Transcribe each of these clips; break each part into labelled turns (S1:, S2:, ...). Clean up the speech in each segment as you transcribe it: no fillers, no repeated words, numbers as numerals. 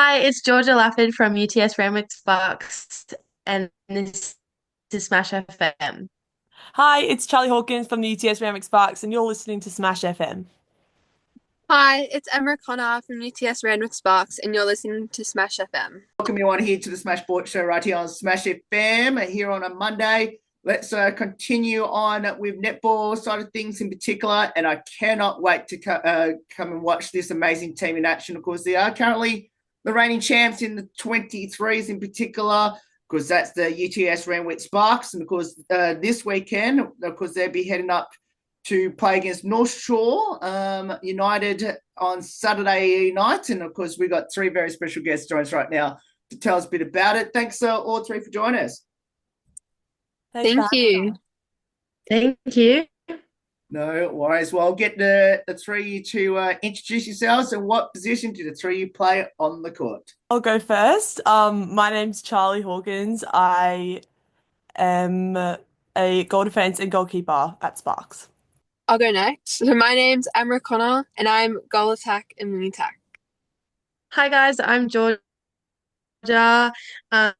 S1: Hi, it's Georgia Lafford from UTS Randwick Sparks, and this is Smash FM.
S2: Hi, it's Charlie Hawkins from the UTS Randwick Sparks, and you're listening to Smash FM.
S3: Hi, it's Emma Connor from UTS Randwick Sparks, and you're listening to Smash FM.
S4: Welcome everyone here to the Smash Sports Show right here on Smash FM here on a Monday. Let's continue on with netball side of things in particular, and I cannot wait to come and watch this amazing team in action. Of course, they are currently the reigning champs in the 23s in particular, because that's the UTS Randwick Sparks, and of course this weekend, of course they'll be heading up to play against North Shore United on Saturday night. And of course, we've got three very special guests joining us right now to tell us a bit about it. Thanks, all three, for joining us.
S2: Thanks for
S3: Thank
S2: having
S3: you.
S2: us.
S1: Thank you.
S4: No worries. Well, I'll get the three of you to introduce yourselves and what position do the three of you play on the court?
S2: I'll go first. My name's Charlie Hawkins. I am a goal defense and goalkeeper at Sparks.
S3: I'll go next. So my name's Emma Connor, and I'm goal attack and wing attack.
S1: Hi guys, I'm Georgia. I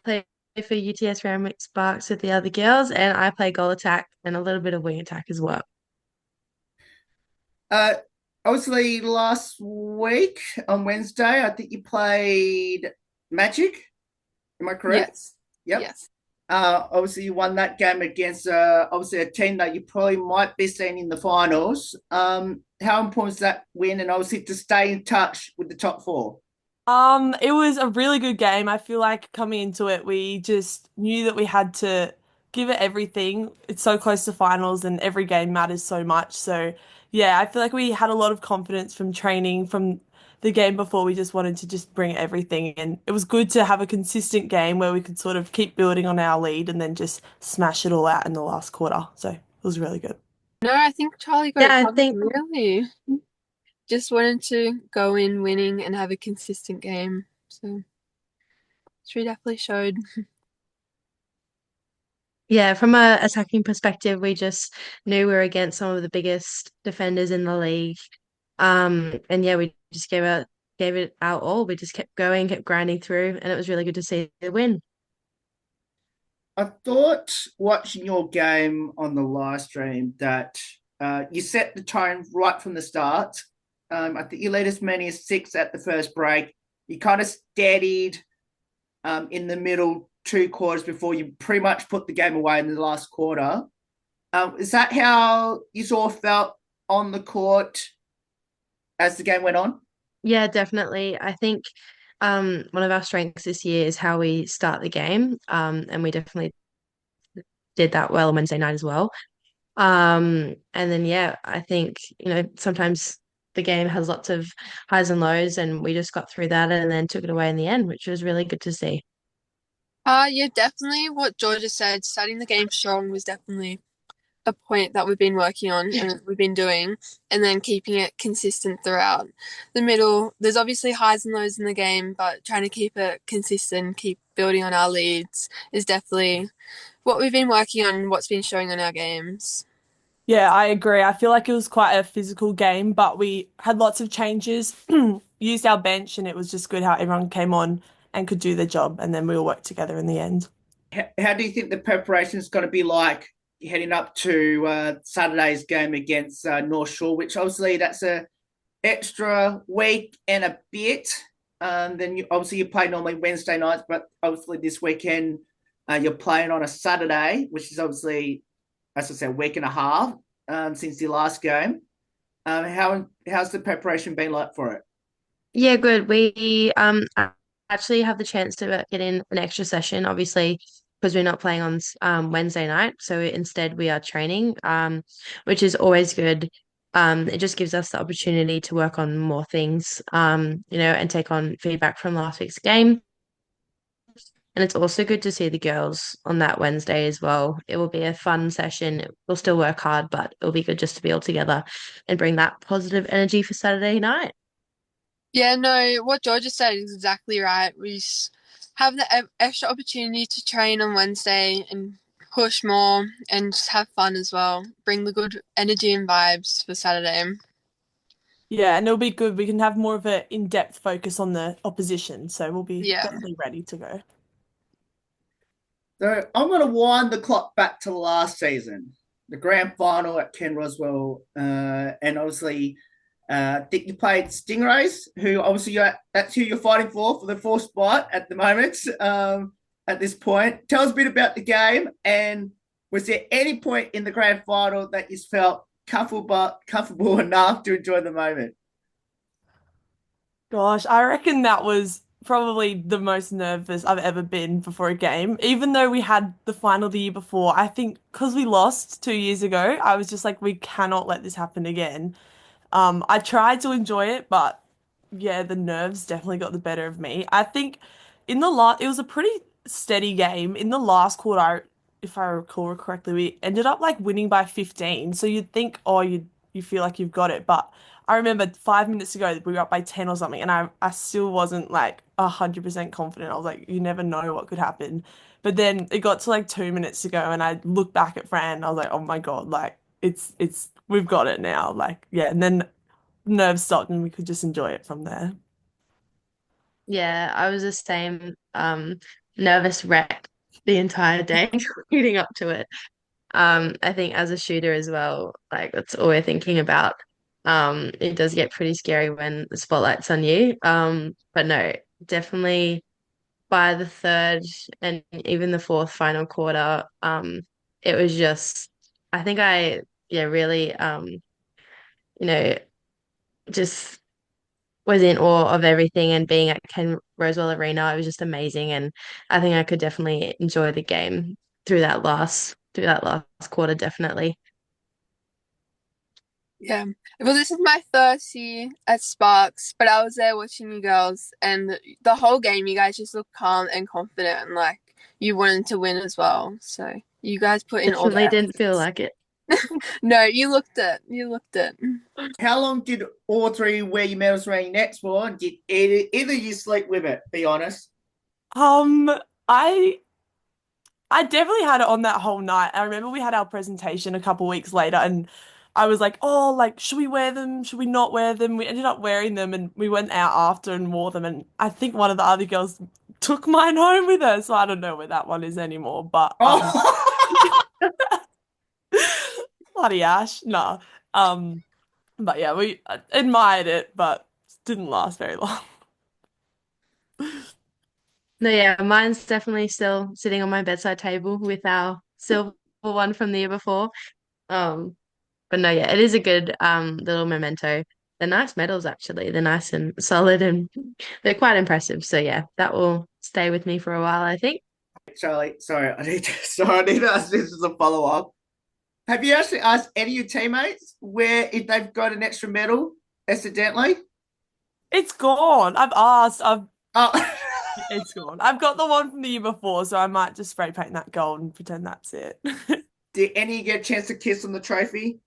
S1: play for UTS Randwick Sparks with the other girls, and I play goal attack and a little bit of wing attack as well.
S4: Uh, Obviously, last week on Wednesday, I think you played Magic. Am I correct?
S3: Yes.
S4: Yep.
S3: Yes.
S4: Obviously, you won that game against obviously a team that you probably might be seeing in the finals. How important is that win, and obviously to stay in touch with the top four?
S2: It was a really good game. I feel like coming into it, we just knew that we had to give it everything. It's so close to finals and every game matters so much. So, yeah, I feel like we had a lot of confidence from training from the game before. We just wanted to just bring everything and it was good to have a consistent game where we could sort of keep building on our lead and then just smash it all out in the last quarter. So, it was really good.
S3: No, I think Charlie got it
S1: Yeah, I
S3: covered
S1: think
S3: really. Just wanted to go in winning and have a consistent game. So she definitely showed.
S1: yeah, from a attacking perspective, we just knew we were against some of the biggest defenders in the league. And yeah, we just gave it our all. We just kept going, kept grinding through, and it was really good to see the win.
S4: I thought watching your game on the live stream that you set the tone right from the start. I think you led as many as six at the first break. You kind of steadied in the middle two quarters before you pretty much put the game away in the last quarter. Is that how you sort of felt on the court as the game went on?
S1: Yeah, definitely. I think one of our strengths this year is how we start the game. And we definitely did that well on Wednesday night as well. And then yeah, I think, sometimes the game has lots of highs and lows, and we just got through that and then took it away in the end, which was really good to see.
S3: Yeah, definitely what Georgia said, starting the game strong was definitely a point that we've been working on and we've been doing, and then keeping it consistent throughout the middle. There's obviously highs and lows in the game, but trying to keep it consistent, keep building on our leads is definitely what we've been working on and what's been showing on our games.
S2: Yeah, I agree. I feel like it was quite a physical game, but we had lots of changes, used our bench, and it was just good how everyone came on and could do their job, and then we all worked together in the end.
S4: How do you think the preparation is going to be like heading up to Saturday's game against North Shore, which obviously that's a extra week and a bit. Then obviously you play normally Wednesday nights, but obviously this weekend you're playing on a Saturday, which is obviously, as I said, a week and a half since the last game. How's the preparation been like for it?
S1: Yeah, good. We actually have the chance to get in an extra session, obviously, because we're not playing on Wednesday night. So instead, we are training, which is always good. It just gives us the opportunity to work on more things, and take on feedback from last week's game. And it's also good to see the girls on that Wednesday as well. It will be a fun session. We'll still work hard, but it'll be good just to be all together and bring that positive energy for Saturday night.
S3: Yeah, no, what Georgia said is exactly right. Have the extra opportunity to train on Wednesday and push more and just have fun as well. Bring the good energy and vibes for Saturday.
S2: Yeah, and it'll be good. We can have more of an in-depth focus on the opposition, so we'll be
S3: Yeah.
S2: definitely ready to go.
S4: So I'm going to wind the clock back to last season, the grand final at Ken Roswell, and obviously, I think you played Stingrays, who obviously that's who you're fighting for the fourth spot at the moment. At this point, tell us a bit about the game, and was there any point in the grand final that you felt comfortable enough to enjoy the moment?
S2: Gosh, I reckon that was probably the most nervous I've ever been before a game. Even though we had the final the year before, I think because we lost 2 years ago, I was just like, we cannot let this happen again. I tried to enjoy it, but yeah, the nerves definitely got the better of me. I think in the last, it was a pretty steady game. In the last quarter, if I recall correctly, we ended up like winning by 15. So you'd think, oh, you feel like you've got it, but I remember 5 minutes ago we were up by 10 or something, and I still wasn't like 100% confident. I was like, you never know what could happen. But then it got to like 2 minutes to go, and I looked back at Fran, and I was like, oh my God, like it's we've got it now. Like, yeah, and then nerves stopped and we could just enjoy it from there.
S1: Yeah, I was the same nervous wreck the entire day leading up to it. I think as a shooter as well, like that's all we're thinking about. It does get pretty scary when the spotlight's on you. But no, definitely by the third and even the fourth final quarter, it was just I think I yeah really you know just was in awe of everything and being at Ken Rosewell Arena, it was just amazing and I think I could definitely enjoy the game through that last quarter definitely.
S3: Yeah. Well, this is my first year at Sparks, but I was there watching you girls, and the whole game, you guys just looked calm and confident, and like you wanted to win as well. So you guys put in all the
S1: Definitely didn't feel
S3: efforts.
S1: like it.
S3: No, you looked it. You looked it.
S4: How long did all three wear your medals around your necks for? And did either you sleep with it? Be honest.
S2: Um, I I definitely had it on that whole night. I remember we had our presentation a couple weeks later and I was like, oh, like, should we wear them? Should we not wear them? We ended up wearing them and we went out after and wore them. And I think one of the other girls took mine home with her. So I don't know where that one is anymore. But
S4: Oh,
S2: bloody Ash. No. But yeah, we admired it, but didn't last very long.
S1: No, yeah, mine's definitely still sitting on my bedside table with our silver one from the year before. Um, but no, yeah, it is a good little memento. They're nice medals actually. They're nice and solid and they're quite impressive. So yeah, that will stay with me for a while, I think.
S4: Charlie, sorry, I need to ask this as a follow up. Have you actually asked any of your teammates where if they've got an extra medal accidentally?
S2: It's gone. I've asked.
S4: Oh,
S2: It's gone. I've got the one from the year before, so I might just spray paint that gold and pretend that's it.
S4: did any get a chance to kiss on the trophy?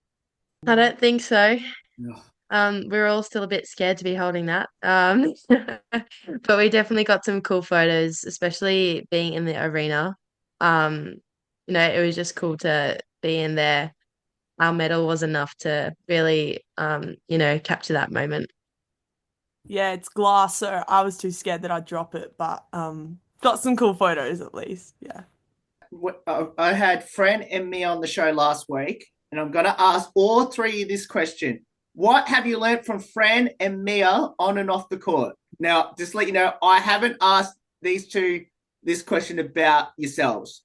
S1: I don't think so.
S4: No.
S1: We're all still a bit scared to be holding that. But we definitely got some cool photos, especially being in the arena. Um, it was just cool to be in there. Our medal was enough to really, capture that moment.
S2: Yeah, it's glass, so I was too scared that I'd drop it, but got some cool photos at least. Yeah.
S4: I had Fran and me on the show last week, and I'm going to ask all three of this question. What have you learned from Fran and Mia on and off the court? Now, just let you know, I haven't asked these two this question about yourselves.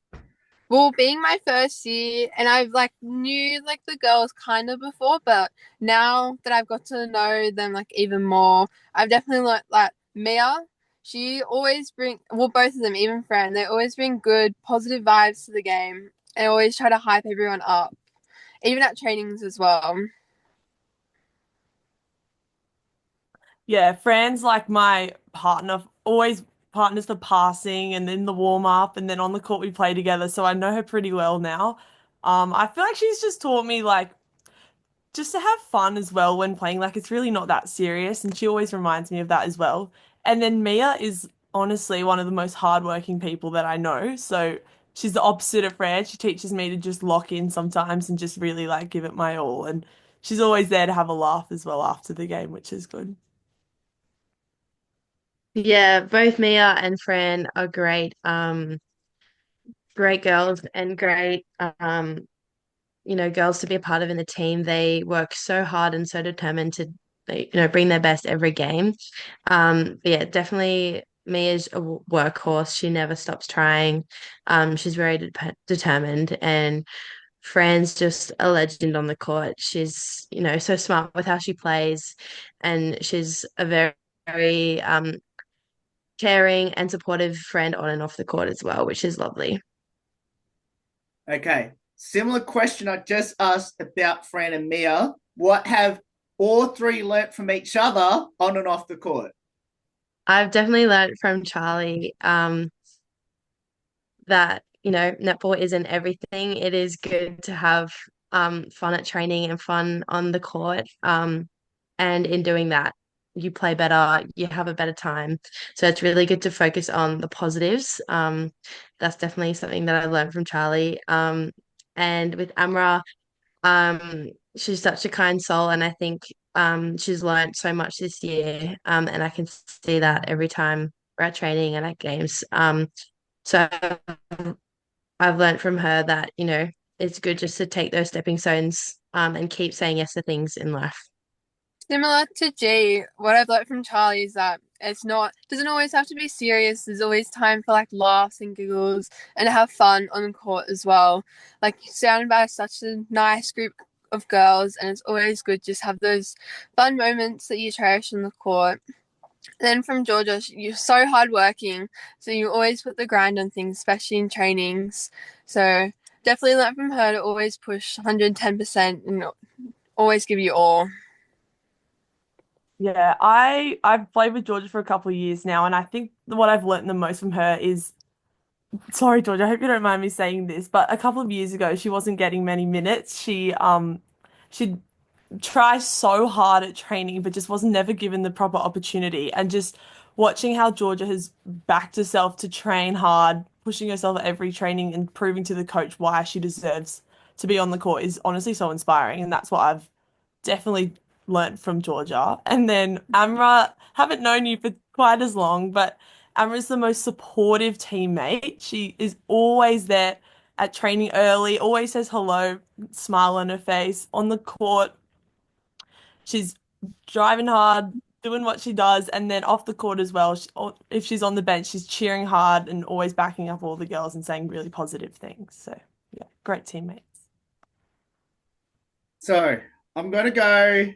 S3: Well, being my first year, and I've like knew like the girls kind of before, but now that I've got to know them like even more, I've definitely learned like Mia. She always bring well both of them, even Fran. They always bring good, positive vibes to the game, and always try to hype everyone up, even at trainings as well.
S2: Yeah, Fran's like my partner, always partners for passing and then the warm up and then on the court we play together, so I know her pretty well now. I feel like she's just taught me like just to have fun as well when playing. Like it's really not that serious, and she always reminds me of that as well. And then Mia is honestly one of the most hardworking people that I know. So she's the opposite of Fran. She teaches me to just lock in sometimes and just really like give it my all. And she's always there to have a laugh as well after the game, which is good.
S1: Yeah, both Mia and Fran are great, great girls and great, girls to be a part of in the team. They work so hard and so determined to, bring their best every game. But yeah, definitely Mia's a workhorse. She never stops trying. She's very determined, and Fran's just a legend on the court. She's, so smart with how she plays, and she's a very, very caring and supportive friend on and off the court as well, which is lovely.
S4: Okay. Similar question I just asked about Fran and Mia. What have all three learnt from each other on and off the court?
S1: I've definitely learned from Charlie that, netball isn't everything. It is good to have fun at training and fun on the court. And in doing that, you play better, you have a better time. So it's really good to focus on the positives. That's definitely something that I learned from Charlie. And with Amra, she's such a kind soul, and I think she's learned so much this year. And I can see that every time we're at training and at games. So I've learned from her that, it's good just to take those stepping stones and keep saying yes to things in life.
S3: Similar to G, what I've learned from Charlie is that it's not doesn't always have to be serious. There's always time for like laughs and giggles and to have fun on the court as well. Like you're surrounded by such a nice group of girls, and it's always good just have those fun moments that you cherish on the court. Then from Georgia, you're so hardworking, so you always put the grind on things, especially in trainings. So definitely learn from her to always push 110% and always give you all.
S2: Yeah, I've played with Georgia for a couple of years now, and I think what I've learned the most from her is, sorry, Georgia, I hope you don't mind me saying this, but a couple of years ago she wasn't getting many minutes. She'd try so hard at training, but just was never given the proper opportunity. And just watching how Georgia has backed herself to train hard, pushing herself at every training and proving to the coach why she deserves to be on the court is honestly so inspiring. And that's what I've definitely learnt from Georgia. And then Amra, haven't known you for quite as long, but Amra's the most supportive teammate. She is always there at training early, always says hello, smile on her face, on the court. She's driving hard, doing what she does, and then off the court as well. If she's on the bench, she's cheering hard and always backing up all the girls and saying really positive things. So, yeah, great teammates.
S4: So I'm going to go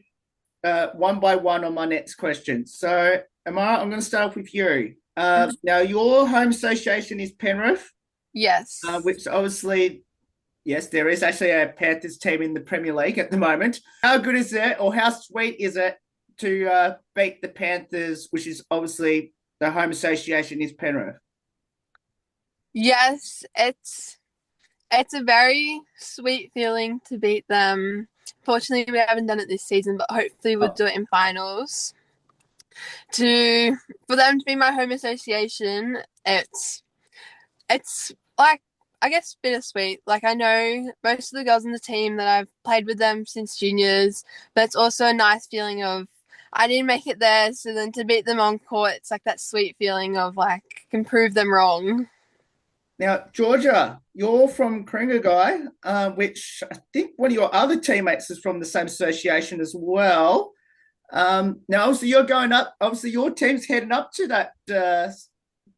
S4: one by one on my next question. So, Amara, I'm going to start off with you. Now, your home association is Penrith,
S3: Yes.
S4: which obviously, yes, there is actually a Panthers team in the Premier League at the moment. How good is it, or how sweet is it to beat the Panthers, which is obviously the home association is Penrith?
S3: Yes, it's a very sweet feeling to beat them. Fortunately, we haven't done it this season, but hopefully we'll do it in finals. For them to be my home association, it's like, I guess, bittersweet. Like, I know most of the girls on the team that I've played with them since juniors, but it's also a nice feeling of I didn't make it there, so then to beat them on court, it's like that sweet feeling of like can prove them wrong.
S4: Now, Georgia, you're from Guy, which I think one of your other teammates is from the same association as well. Now, obviously, you're going up. Obviously, your team's heading up to that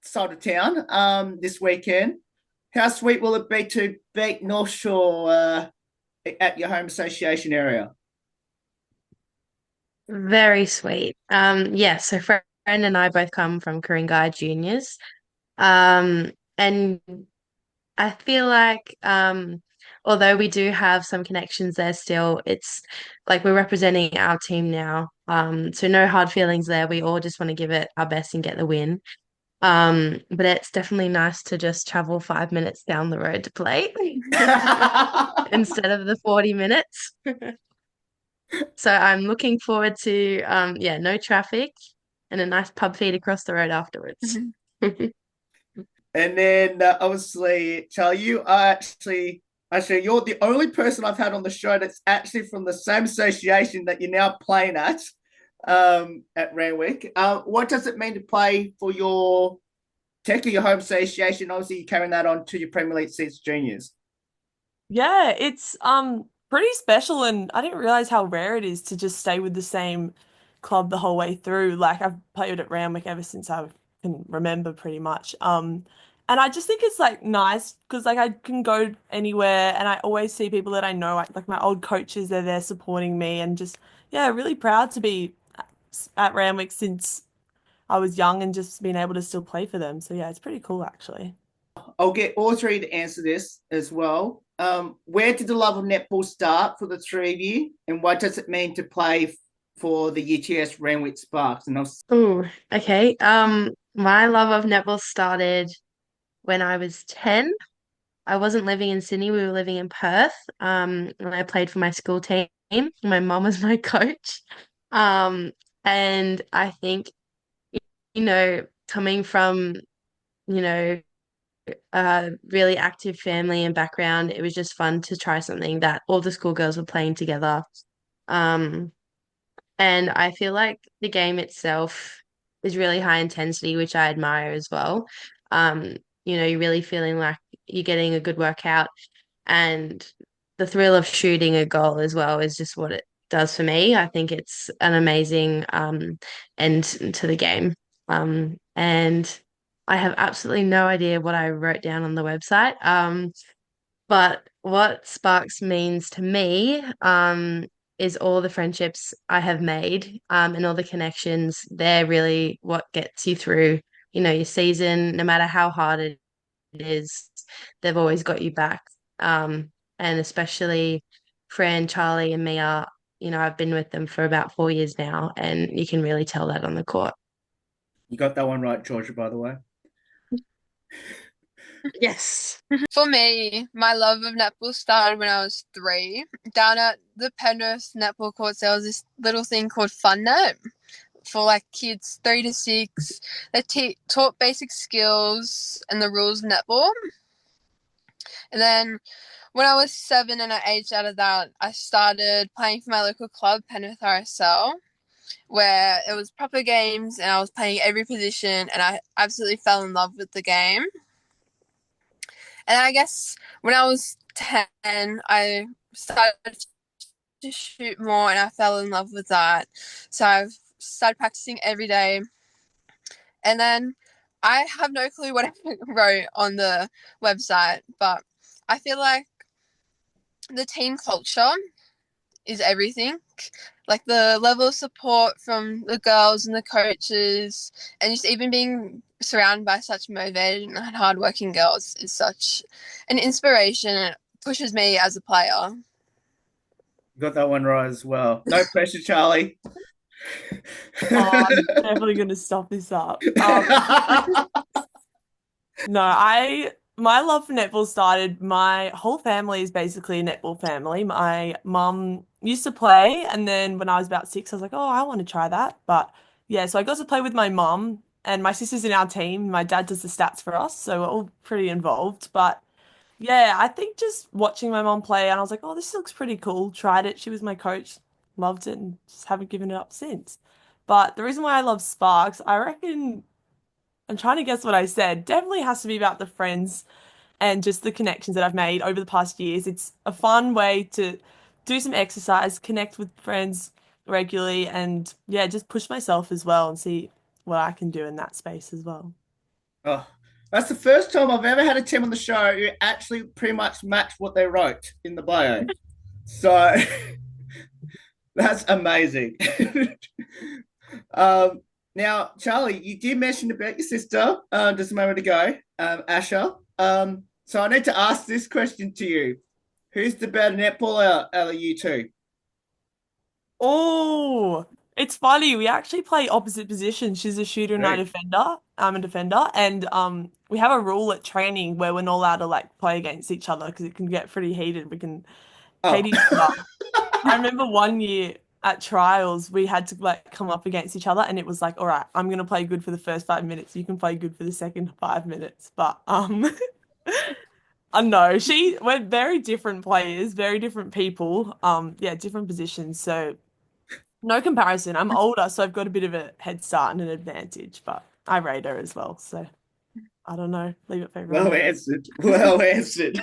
S4: side of town this weekend. How sweet will it be to beat North Shore at your home association area?
S1: Very sweet. Yeah, so Fran and I both come from Guy Juniors. And I feel like although we do have some connections there still, it's like we're representing our team now. So no hard feelings there. We all just want to give it our best and get the win. But it's definitely nice to just travel 5 minutes down the road to play instead of the 40 minutes. So I'm looking forward to yeah, no traffic and a nice pub feed across the road afterwards.
S4: And then obviously, Charlie, you are actually Actually, you're the only person I've had on the show that's actually from the same association that you're now playing at Randwick. What does it mean to play for your technically your home association? Obviously, you're carrying that on to your Premier League seats juniors.
S2: Yeah, it's pretty special, and I didn't realize how rare it is to just stay with the same club the whole way through. Like I've played at Randwick ever since I can remember pretty much. And I just think it's like nice because like I can go anywhere and I always see people that I know, like my old coaches, they're there supporting me and just yeah, really proud to be at Randwick since I was young and just being able to still play for them. So yeah, it's pretty cool actually.
S4: I'll get all three to answer this as well. Where did the love of netball start for the three of you, and what does it mean to play for the UTS Randwick Sparks? And
S1: Oh, okay. My love of netball started when I was 10. I wasn't living in Sydney, we were living in Perth. And I played for my school team. My mom was my coach. Um, and I think, coming from, you know, a really active family and background, it was just fun to try something that all the schoolgirls were playing together. Um, and I feel like the game itself is really high intensity, which I admire as well. Um, you're really feeling like you're getting a good workout, and the thrill of shooting a goal as well is just what it does for me. I think it's an amazing end to the game. And I have absolutely no idea what I wrote down on the website. But what Sparks means to me, is all the friendships I have made, and all the connections. They're really what gets you through, your season, no matter how hard it is, they've always got you back. And especially Fran, Charlie, and Mia, I've been with them for about 4 years now, and you can really tell that on the court.
S4: you got that one right, Georgia, by the way.
S1: Yes.
S3: For me, my love of netball started when I was 3. Down at the Penrith netball courts, there was this little thing called Fun Net for like kids 3 to 6. They taught basic skills and the rules of netball. And then when I was 7 and I aged out of that, I started playing for my local club, Penrith RSL, where it was proper games and I was playing every position and I absolutely fell in love with the game. And I guess when I was 10, I started to shoot more and I fell in love with that. So I've started practicing every day. And then I have no clue what I wrote on the website, but I feel like the team culture is everything. Like the level of support from the girls and the coaches, and just even being surrounded by such motivated and hardworking girls is such an inspiration. It pushes me as a player.
S4: You got that one right as well. No pressure, Charlie.
S2: Oh, I'm definitely gonna stop this up. No, my love for netball started. My whole family is basically a netball family. My mum used to play, and then when I was about 6, I was like, oh, I want to try that. But yeah, so I got to play with my mum, and my sister's in our team. My dad does the stats for us, so we're all pretty involved. But yeah, I think just watching my mum play, and I was like, oh, this looks pretty cool. Tried it. She was my coach, loved it, and just haven't given it up since. But the reason why I love Sparks, I reckon. I'm trying to guess what I said. Definitely has to be about the friends and just the connections that I've made over the past years. It's a fun way to do some exercise, connect with friends regularly, and yeah, just push myself as well and see what I can do in that space as well.
S4: Oh, that's the first time I've ever had a team on the show who actually pretty much matched what they wrote in the bio. So that's amazing. Now, Charlie, you did mention about your sister just a moment ago, Asha. So I need to ask this question to you. Who's the better netballer out of you two?
S2: Oh, it's funny. We actually play opposite positions. She's a shooter and I'm a
S4: Great.
S2: defender. I'm a defender, and we have a rule at training where we're not allowed to like play against each other because it can get pretty heated. We can
S4: Oh,
S2: hate each other. I remember one year at trials, we had to like come up against each other, and it was like, all right, I'm gonna play good for the first 5 minutes. You can play good for the second 5 minutes. But I know we're very different players, very different people. Yeah, different positions. So no comparison. I'm older, so I've got a bit of a head start and an advantage, but I rate her as well. So I don't know. Leave it for everyone
S4: Well
S2: else.
S4: answered. Well answered.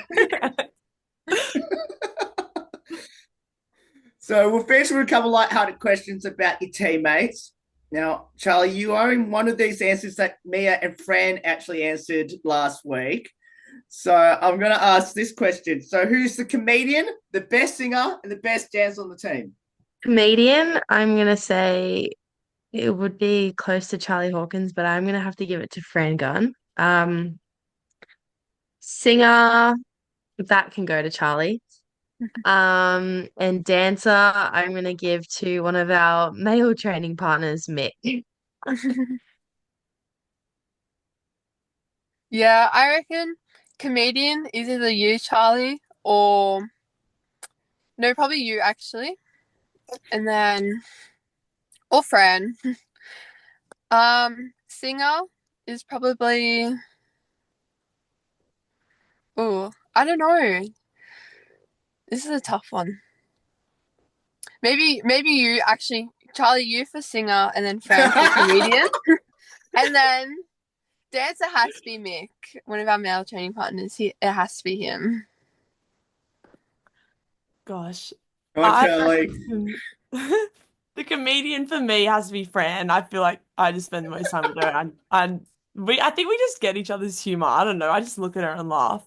S4: So we'll finish with a couple light-hearted questions about your teammates. Now, Charlie, you are in one of these answers that Mia and Fran actually answered last week. So I'm going to ask this question. So who's the comedian, the best singer, and the best dancer on the team?
S1: Comedian, I'm gonna say it would be close to Charlie Hawkins, but I'm gonna have to give it to Fran Gunn. Singer, that can go to Charlie. And dancer, I'm gonna give to one of our male training partners, Mick.
S3: Yeah, I reckon comedian is either you, Charlie, or no, probably you actually, and then or Fran. Singer is probably. Oh, I don't know. This is a tough one. Maybe you actually, Charlie, you for singer, and then Fran for comedian, and then dancer has to be Mick, one of our male training partners. It has to be him.
S2: Gosh,
S4: Come on,
S2: I
S4: Charlie.
S2: reckon the comedian for me has to be Fran. I feel like I just spend the most time with her, and I think we just get each other's humor. I don't know. I just look at her and laugh.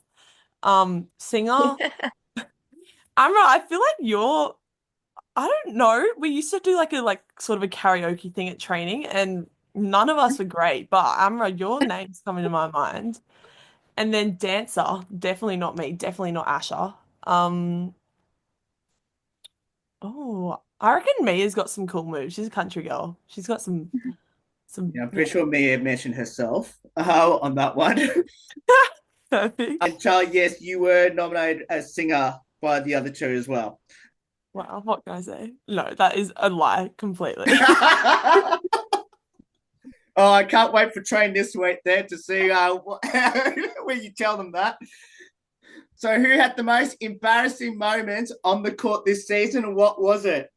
S2: Singer, Amra, I feel like I don't know. We used to do like a sort of a karaoke thing at training, and none of us were great. But Amra, your name's coming to my mind. And then dancer, definitely not me, definitely not Asher. Um, oh, I reckon Mia's got some cool moves. She's a country girl. She's got some
S4: Yeah, I'm
S2: yeah,
S4: pretty sure Mia mentioned herself on that one.
S2: perfect.
S4: And Charlie, yes, you were nominated as singer by the other two as well.
S2: Wow, what can I say? No, that is a lie completely.
S4: Oh, I can't wait for train this week there to see where you tell them that. So, who had the most embarrassing moments on the court this season, and what was it?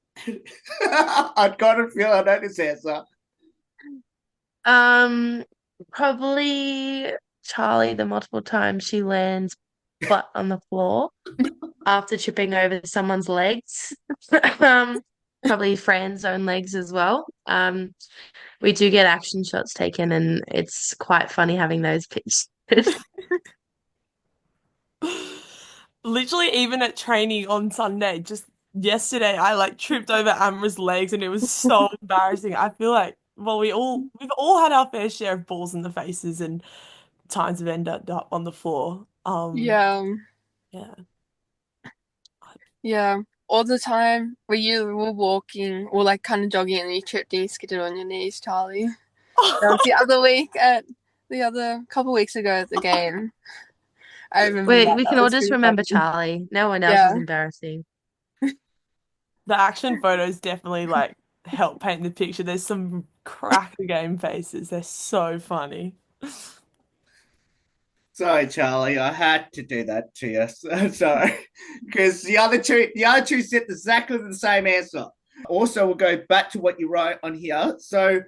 S4: I've got a feel I know this answer.
S1: Um, Probably Charlie the multiple times she lands butt on the floor after tripping over someone's legs. Um, Probably Fran's own legs as well. We do get action shots taken, and it's quite funny having those pictures.
S2: Literally, even at training on Sunday, just yesterday, I tripped over Amra's legs and it was so embarrassing. I feel like, well, we've all had our fair share of balls in the faces and times have ended up on the floor.
S3: Yeah,
S2: Yeah.
S3: yeah. All the time where you were walking or like kind of jogging and you tripped and you skidded on your knees, Charlie. That was the other week at the other couple weeks ago at the game. I remember that.
S1: We can
S3: That
S1: all
S3: was
S1: just
S3: pretty
S1: remember
S3: funny.
S1: Charlie. No one else is
S3: Yeah.
S1: embarrassing.
S2: The action photos definitely help paint the picture. There's some cracker game faces. They're so funny.
S4: Sorry, Charlie, I had to do that to you. Sorry, because the other two said exactly the same answer. Also, we'll go back to what you wrote on here. So,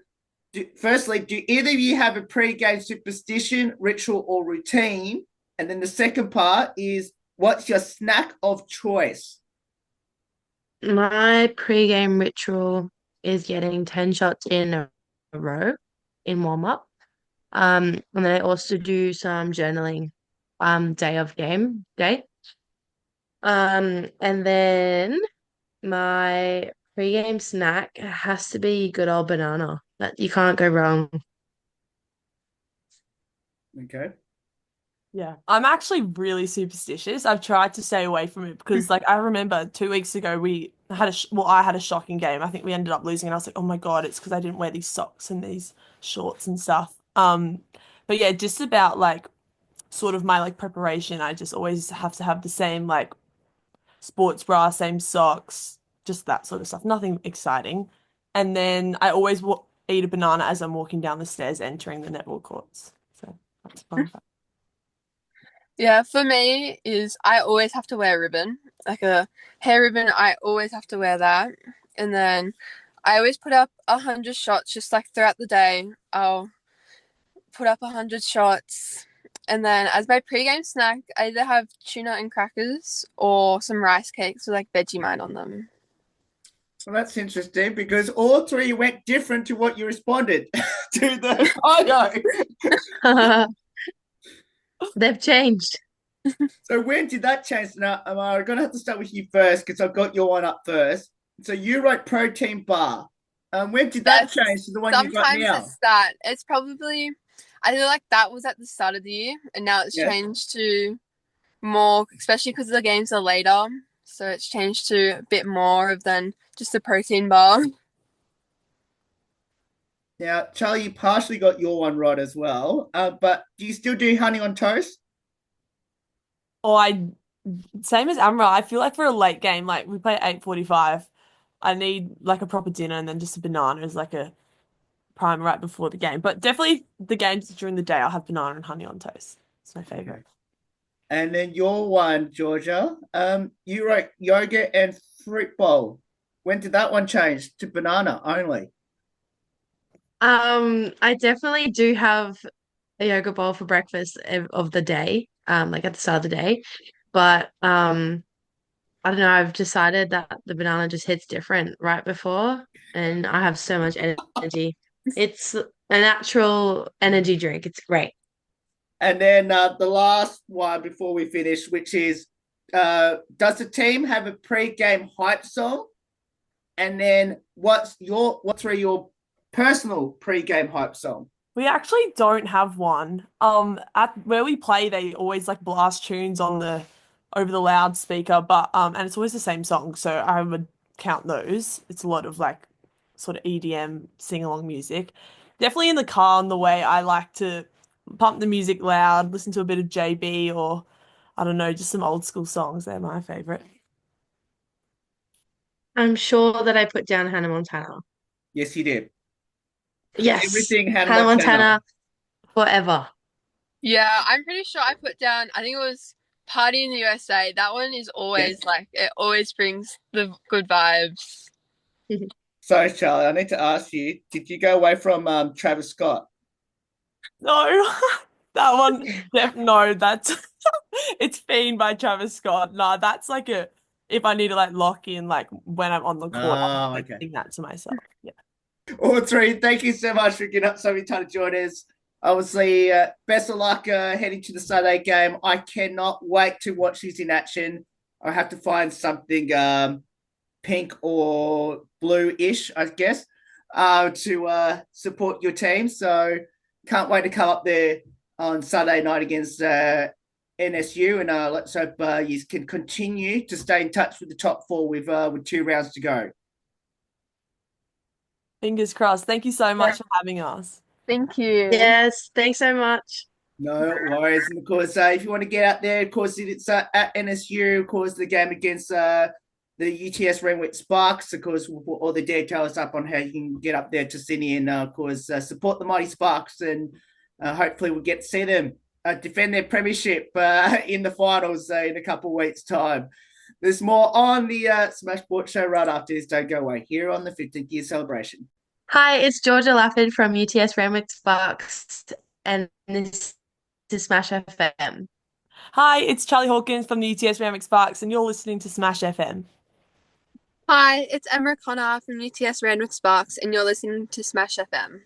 S4: firstly, do either of you have a pre-game superstition, ritual, or routine? And then the second part is, what's your snack of choice?
S1: My pre-game ritual is getting 10 shots in a row in warm-up. And then I also do some journaling day of game day. And then my pre-game snack has to be good old banana. That you can't go wrong.
S4: Okay.
S2: Yeah, I'm actually really superstitious. I've tried to stay away from it because, I remember 2 weeks ago we had I had a shocking game. I think we ended up losing, and I was like, oh my God, it's because I didn't wear these socks and these shorts and stuff. But yeah, just about sort of my preparation. I just always have to have the same sports bra, same socks, just that sort of stuff. Nothing exciting. And then I always eat a banana as I'm walking down the stairs entering the netball courts. So that's fun.
S3: Yeah, for me is I always have to wear a ribbon, like a hair ribbon. I always have to wear that, and then I always put up 100 shots just like throughout the day. I'll put up 100 shots, and then as my pre-game snack, I either have tuna and crackers or some rice cakes with like Vegemite on them.
S4: Well, that's interesting because all three went different to what you responded to the bio.
S1: They've changed.
S4: So when did that change? Now, I'm going to have to start with you first because I've got your one up first. So you wrote protein bar. When did that
S3: Yes,
S4: change to the one you got
S3: sometimes
S4: now?
S3: it's that. It's probably I feel like that was at the start of the year, and now it's
S4: Yes.
S3: changed to more, especially because the games are later. So it's changed to a bit more of than just a protein bar.
S4: Now, Charlie, you partially got your one right as well. But do you still do honey on toast?
S2: Or I same as Amra, I feel like for a late game, like we play at 8:45, I need like a proper dinner and then just a banana as like a prime right before the game. But definitely the games during the day, I'll have banana and honey on toast. It's my favorite.
S4: And then your one, Georgia. You wrote yogurt and fruit bowl. When did that one change to banana only?
S1: I definitely do have a yogurt bowl for breakfast of the day, like at the start of the day. But I don't know, I've decided that the banana just hits different right before, and I have so much energy. It's a natural energy drink. It's great.
S4: And then the last one before we finish, which is does the team have a pre-game hype song? And then what's your personal pre-game hype song?
S2: We actually don't have one. At where we play, they always like blast tunes on the over the loudspeaker, but and it's always the same song, so I would count those. It's a lot of like sort of EDM sing along music. Definitely in the car on the way, I like to pump the music loud, listen to a bit of JB or I don't know, just some old school songs. They're my favorite.
S1: I'm sure that I put down Hannah Montana.
S4: Yes, you did.
S1: Yes,
S4: Everything Hannah
S1: Hannah
S4: Montana.
S1: Montana forever.
S3: Yeah, I'm pretty sure I put down, I think it was Party in the USA. That one is
S4: Yes.
S3: always like, it always brings the good vibes.
S4: So, Charlie, I need to ask you: did you go away from Travis Scott?
S2: No, that one. No, that's it's Fiend by Travis Scott. Nah, that's like a if I need to like lock in like when I'm on the court, I'll
S4: Oh,
S2: like
S4: okay.
S2: sing that to myself. Yeah.
S4: All three, thank you so much for getting up so many time to join us. Obviously, best of luck heading to the Saturday game. I cannot wait to watch these in action. I have to find something pink or blue-ish, I guess, to support your team. So can't wait to come up there on Saturday night against NSU, and let's hope you can continue to stay in touch with the top four with 2 rounds to go.
S2: Fingers crossed. Thank you so much for having us.
S3: Thank you.
S1: Yes, thanks so much.
S4: No worries. And of course, if you want to get out there, of course, it's at NSU, of course, the game against the UTS Randwick Sparks. Of course, we'll put all the details up on how you can get up there to Sydney and, of course, support the Mighty Sparks. And hopefully we'll get to see them defend their premiership in the finals in a couple of weeks' time. There's more on the Smash Sports Show right after this. Don't go away. Here on the 15th year celebration.
S1: Hi, it's Georgia Lafford from UTS Randwick Sparks, and this is Smash FM.
S2: Hi, it's Charlie Hawkins from the UTS Randwick Sparks, and you're listening to Smash FM.
S3: Hi, it's Emma Connor from UTS Randwick Sparks, and you're listening to Smash FM.